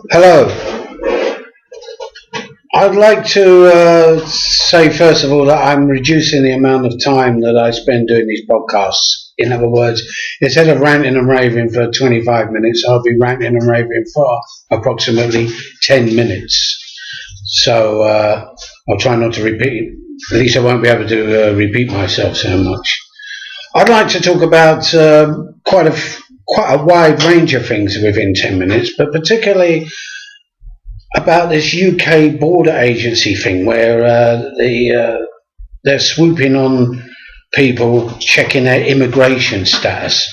Hello. I'd like to say, first of all, that I'm reducing the amount of time that I spend doing these podcasts. In other words, instead of ranting and raving for 25 minutes, I'll be ranting and raving for approximately 10 minutes. So I'll try not to repeat. At least I won't be able to repeat myself so much. I'd like to talk about quite a wide range of things within 10 minutes, but particularly about this UK border agency thing where they're swooping on people, checking their immigration status,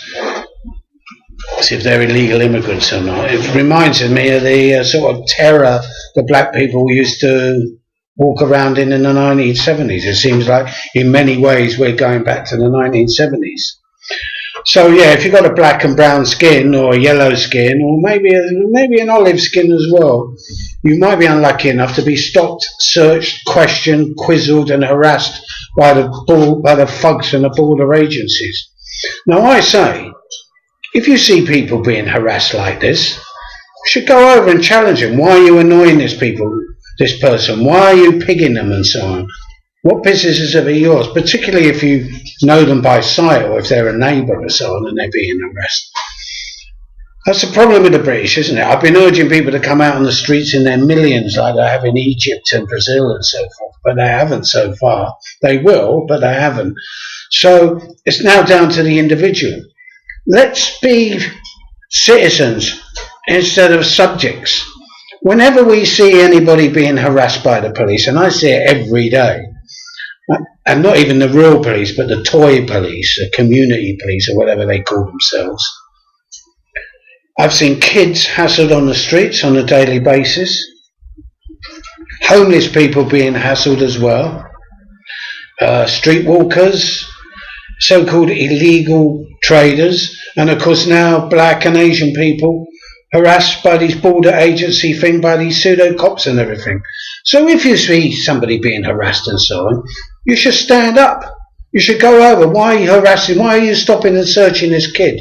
see if they're illegal immigrants or not. It reminds me of the sort of terror that black people used to walk around in the 1970s. It seems like in many ways we're going back to the 1970s. So yeah, if you've got a black and brown skin or a yellow skin or maybe an olive skin as well, you might be unlucky enough to be stopped, searched, questioned, quizzled and harassed by the thugs from the border agencies. Now I say, if you see people being harassed like this, you should go over and challenge them. Why are you annoying this person? Why are you pigging them and so on? What business is it yours? Particularly if you know them by sight or if they're a neighbour or so on and they're being harassed. That's the problem with the British, isn't it? I've been urging people to come out on the streets in their millions like they have in Egypt and Brazil and so forth, but they haven't so far. They will, but they haven't. So it's now down to the individual. Let's be citizens instead of subjects. Whenever we see anybody being harassed by the police, and I see it every day, and not even the real police, but the toy police, the community police, or whatever they call themselves. I've seen kids hassled on the streets on a daily basis. Homeless people being hassled as well. Streetwalkers, so-called illegal traders, and of course now black and Asian people harassed by these border agency thing, by these pseudo cops and everything. So if you see somebody being harassed and so on, you should stand up. You should go over. Why are you harassing? Why are you stopping and searching this kid?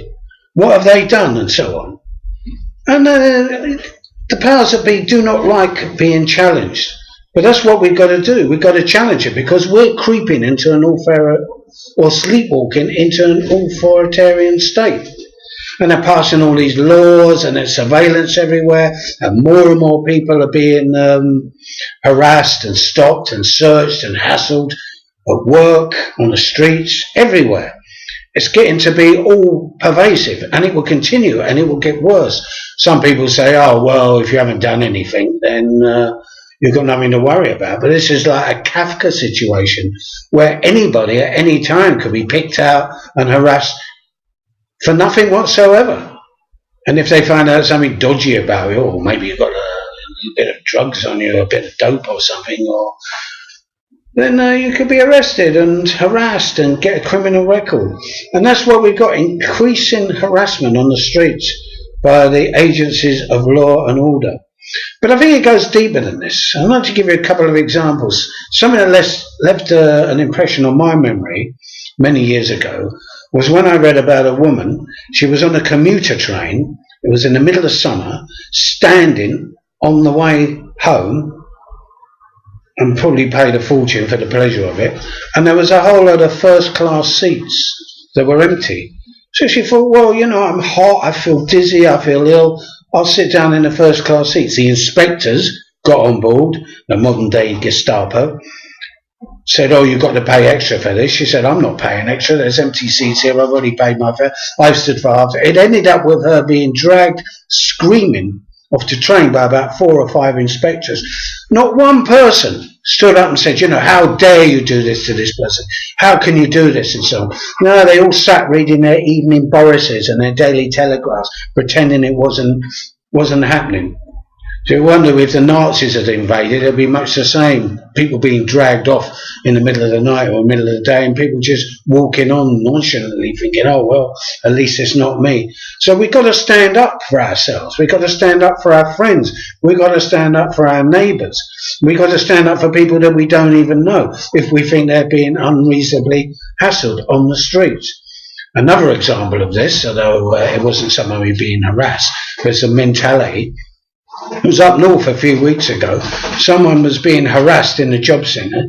What have they done and so on? And the powers that be do not like being challenged. But that's what we've got to do. We've got to challenge it because we're creeping into or sleepwalking into an authoritarian state. And they're passing all these laws and there's surveillance everywhere and more people are being harassed and stopped and searched and hassled at work, on the streets, everywhere. It's getting to be all pervasive and it will continue and it will get worse. Some people say, oh, well, if you haven't done anything, then you've got nothing to worry about. But this is like a Kafka situation where anybody at any time could be picked out and harassed for nothing whatsoever. And if they find out something dodgy about you, or maybe you've got a bit of drugs on you, or a bit of dope or something, then you could be arrested and harassed and get a criminal record. And that's what we've got, increasing harassment on the streets by the agencies of law and order. But I think it goes deeper than this. I'd like to give you a couple of examples. Something that left an impression on my memory many years ago was when I read about a woman. She was on a commuter train. It was in the middle of summer, standing on the way home, and probably paid a fortune for the pleasure of it. And there was a whole lot of first-class seats that were empty. So she thought, well, I'm hot, I feel dizzy, I feel ill. I'll sit down in the first-class seats. The inspectors got on board, the modern-day Gestapo, said, oh, you've got to pay extra for this. She said, I'm not paying extra. There's empty seats here. I've already paid my fare. I've stood for half. It ended up with her being dragged, screaming, off the train by about 4 or 5 inspectors. Not one person stood up and said, how dare you do this to this person? How can you do this? And so on. No, they all sat reading their evening Borises and their daily telegraphs, pretending it wasn't happening. So you wonder if the Nazis had invaded, it'd be much the same. People being dragged off in the middle of the night or middle of the day and people just walking on nonchalantly thinking, oh, well, at least it's not me. So we've got to stand up for ourselves. We've got to stand up for our friends. We've got to stand up for our neighbours. We've got to stand up for people that we don't even know if we think they're being unreasonably hassled on the streets. Another example of this, although it wasn't someone being harassed, but it's a mentality. It was up north a few weeks ago. Someone was being harassed in the job centre.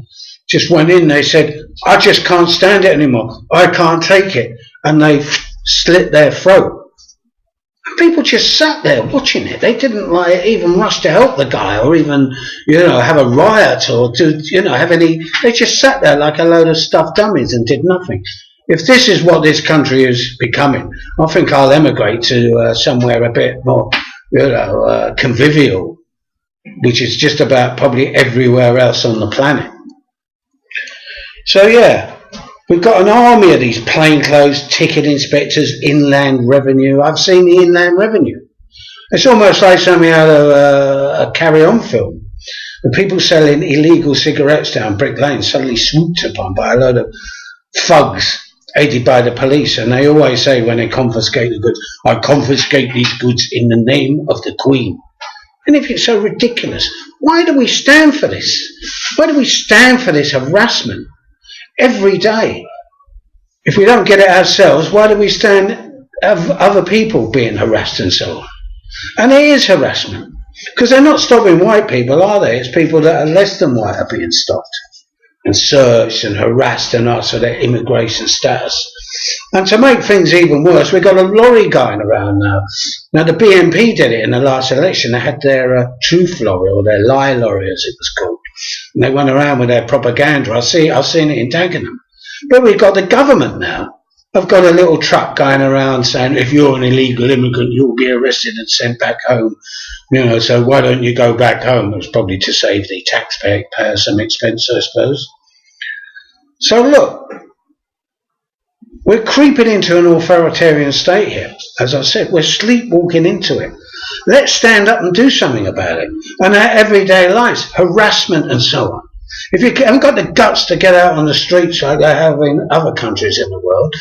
Just went in, they said, I just can't stand it anymore. I can't take it. And they slit their throat. And people just sat there watching it. They didn't even rush to help the guy or even, have a riot or have any. They just sat there like a load of stuffed dummies and did nothing. If this is what this country is becoming, I think I'll emigrate to somewhere a bit more, convivial, which is just about probably everywhere else on the planet. So yeah, we've got an army of these plainclothes ticket inspectors, inland revenue. I've seen the inland revenue. It's almost like something out of a carry-on film. The people selling illegal cigarettes down Brick Lane suddenly swooped upon by a load of thugs aided by the police, and they always say when they confiscate the goods, I confiscate these goods in the name of the Queen. And if it's so ridiculous, why do we stand for this? Why do we stand for this harassment every day? If we don't get it ourselves, why do we stand of other people being harassed and so on? And it is harassment, because they're not stopping white people, are they? It's people that are less than white are being stopped and searched and harassed and asked for their immigration status. And to make things even worse, we've got a lorry going around now. Now, the BNP did it in the last election. They had their truth lorry, or their lie lorry, as it was called. And they went around with their propaganda. I've seen it in Dagenham. But we've got the government now. I've got a little truck going around saying, if you're an illegal immigrant, you'll be arrested and sent back home. So why don't you go back home? It was probably to save the taxpayer some expense, I suppose. So look, we're creeping into an authoritarian state here. As I said, we're sleepwalking into it. Let's stand up and do something about it. And our everyday lives, harassment and so on. If you haven't got the guts to get out on the streets like they have in other countries in the world,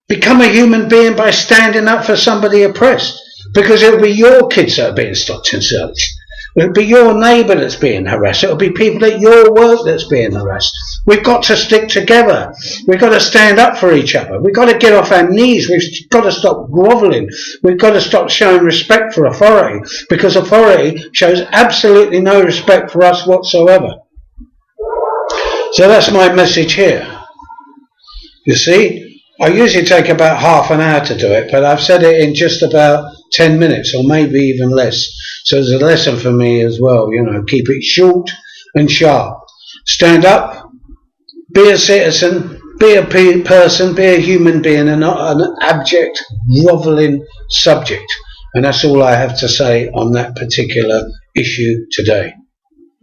become a human being by standing up for somebody oppressed. Because it'll be your kids that are being stopped and searched. It'll be your neighbour that's being harassed. It'll be people at your work that's being harassed. We've got to stick together. We've got to stand up for each other. We've got to get off our knees. We've got to stop grovelling. We've got to stop showing respect for authority, because authority shows absolutely no respect for us whatsoever. So that's my message here. You see, I usually take about half an hour to do it, but I've said it in just about 10 minutes or maybe even less. So there's a lesson for me as well, keep it short and sharp. Stand up, be a citizen, be a person, be a human being, and not an abject, grovelling subject. And that's all I have to say on that particular issue today.